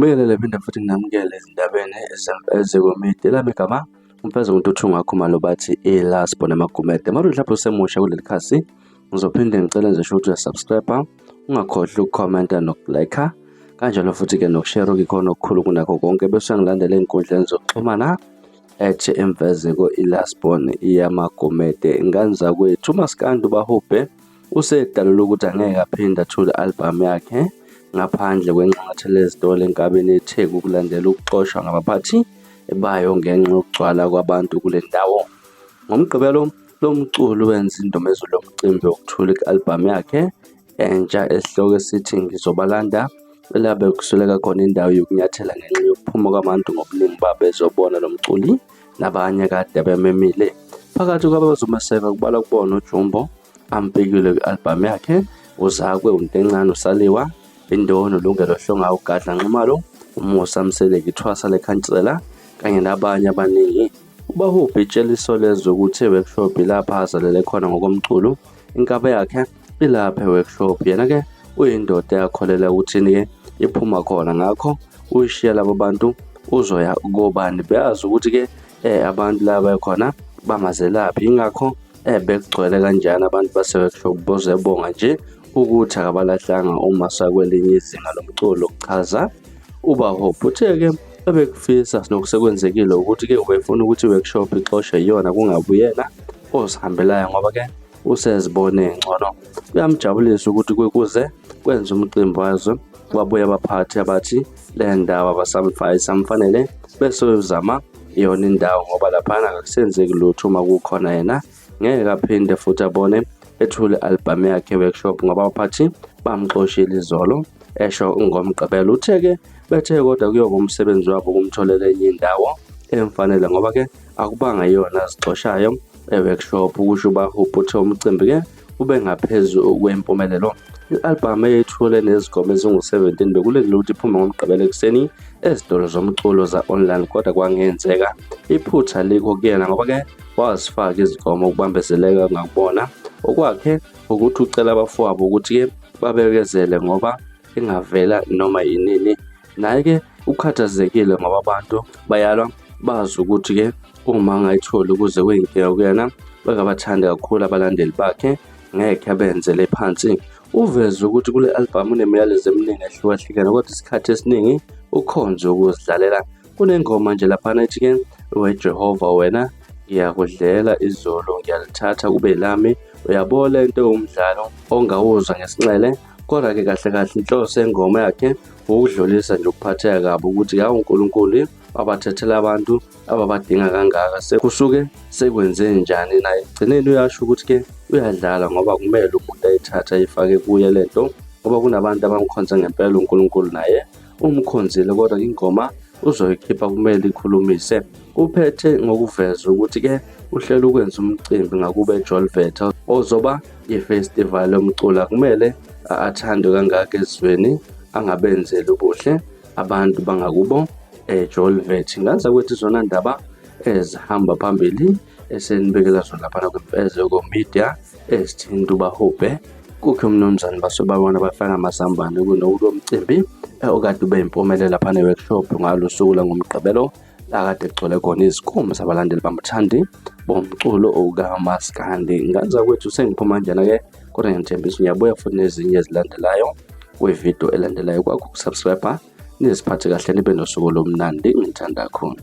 Ngibingelele phinde futhi nginamukele ezindabeni ezikomidi la igama umfeza umuntu uthi ungakhumalo bathi iLasbo neMagumede. Manje mhlawumbe usemusha kuleli khasi ngizophinde ngicela nje ukuthi uyasubscribe, ungakhohlwa ukukhomenta nokulike kanjalo futhi ke nokushare okukhona okukhulu kunakho konke bese ngilandela ey'nkundleni zokuxhumana emvezeko iLasbo iyamagumede. Ingane zakwethu uMaskandi uBahubhe usedalula ukuthi angeke aphinde athule i-album yakhe ngaphandle kwenxangathelo ezitolo enkabeni eTheku ukulandela ukuxoshwa ngabaphathi bayo ngenxa yokugcwala kwabantu kule ndawo. Ngomgqibelo lo mculi wenza indumezulu lomcimbi wokuthula i-album yakhe entsha esihloko esithi Ngizobalanda, lapho kusuleka khona indawo yokunyathela ngenxa yokuphuma kwabantu ngobuningi babo bezobona lo mculi nabanye kade bememile. Phakathi kwabazomeseka kubalwa kubona uJumbo ampikile kwi-album yakhe, uZakwe, uNtencane, uSaliwa, Indono, Lungelo Hlonga, uGadla Nxumalo, uMusa Mseleki, Thwasa leKhansela kanye nabanye abaningi. uBahubhe itsheliso lezokuthi workshop lapha azalele khona ngokomculo, inkaba yakhe ilapha workshop. Yena-ke uyindoda yakholela ukuthini-ke iphuma khona, ngakho uyishiya labo bantu uzoya kobani beyazi ukuthi-ke abantu laba khona bamazelaphi, ingakho bekugcwele kanjani abantu base-workshop bozebonga nje ukuthi akabalahlanga uma sakwelinye izinga lomculo lokuchaza. uBahubhe uthe-ke ebekufisa nokusekwenzekile ukuthi-ke ubefuna ukuthi i-workshop ixoshwe yona kungabuyena ozihambelayo ngoba-ke usezibone ngcono. Kuyamjabulisa ukuthi kuze kwenza umcimbi wazo kwabuye abaphathi abathi le ndawo abasamfanele bese uzama yona indawo ngoba laphana akusenzeki lutho uma kukhona yena ngeke aphinde futhi abone ethule i-album yakhe workshop ngoba abaphathi bamxoshile izolo esho ngomgqibelo. Uthe-ke bethe kodwa kuyoba umsebenzi wabo ukumtholela enye indawo emfanele ngoba-ke akubanga yona azixoshayo workshop. Ukusho uBahubhe uthe umcimbi-ke ube ngaphezu kwempumelelo. I-album eyethule nezigoma ezingu-17 bekulindele ukuthi iphume ngomgqibelo ekuseni ezitolo zomculo za-online, kodwa kwangenzeka iphutha likho kuyena ngoba-ke wazifaka izigoma ukubambezeleka ngakubona okwakhe ukuthi ucela abafowabo ukuthi-ke babekezele ngoba ingavela noma yinini. Naye-ke ukhathazekile ngoba abantu bayalwa bazi ukuthi-ke uma angayitholi ukuze kuyinkinga kuyena bekabathanda kakhulu abalandeli bakhe ngeke abenzele phansi. Uveze ukuthi kule album unemiyalezo eminingi ehlukahlukene kodwa isikhathi esiningi ukhonze ukuzidlalela. Kunengoma nje laphana ethi-ke weJehova wena ngiyakudlela izolo ngiyalithatha kube lami, uyabona into ewumdlalo ongawuzwa ngesinxele, kodwa-ke kahle kahle inhloso yengoma yakhe ukudlulisa nje ukuphatheka kabi ukuthi yawo uNkulunkulu wabathethela abantu ababadinga kangaka sekusuke sekwenze njani. Naye egcineni uyasho ukuthi-ke uyadlala ngoba kumele umuntu ayithathe ayifake kuye lento ngoba kunabantu abamkhonza ngempela uNkulunkulu naye umkhonzile, kodwa ingoma uzoyikhipha kumele ikhulumise. Uphethe ngokuveza ukuthi-ke uhlele ukwenza umcimbi ngakube eJolivet ozoba i-festival yomculo, kumele athandwe kangaka ezweni angabenzeli ubuhle abantu bangakubo eJolivet. Ngaza kwethi zona ndaba ezihamba phambili esenibekela zona laphana kwimfezeko media ezithinta uBahubhe. Kukho umnumzane basobabona bafaka amazambane kunokulo mcimbi okade ube impumelelo laphana e-workshop ngalo suku langomgqibelo akade egcwele khona izikhumba sabalandeli bamthandi bomculo okaMaskandi. Ngaza kwethu sengiphuma njena-ke kodwa ngithembisa ngiyabuya futhi nezinye ezilandelayo kwividiyo elandelayo. Kwakho ukusubscribe niziphathe kahle nibe nosuku lomnandi, ngithanda kakhulu.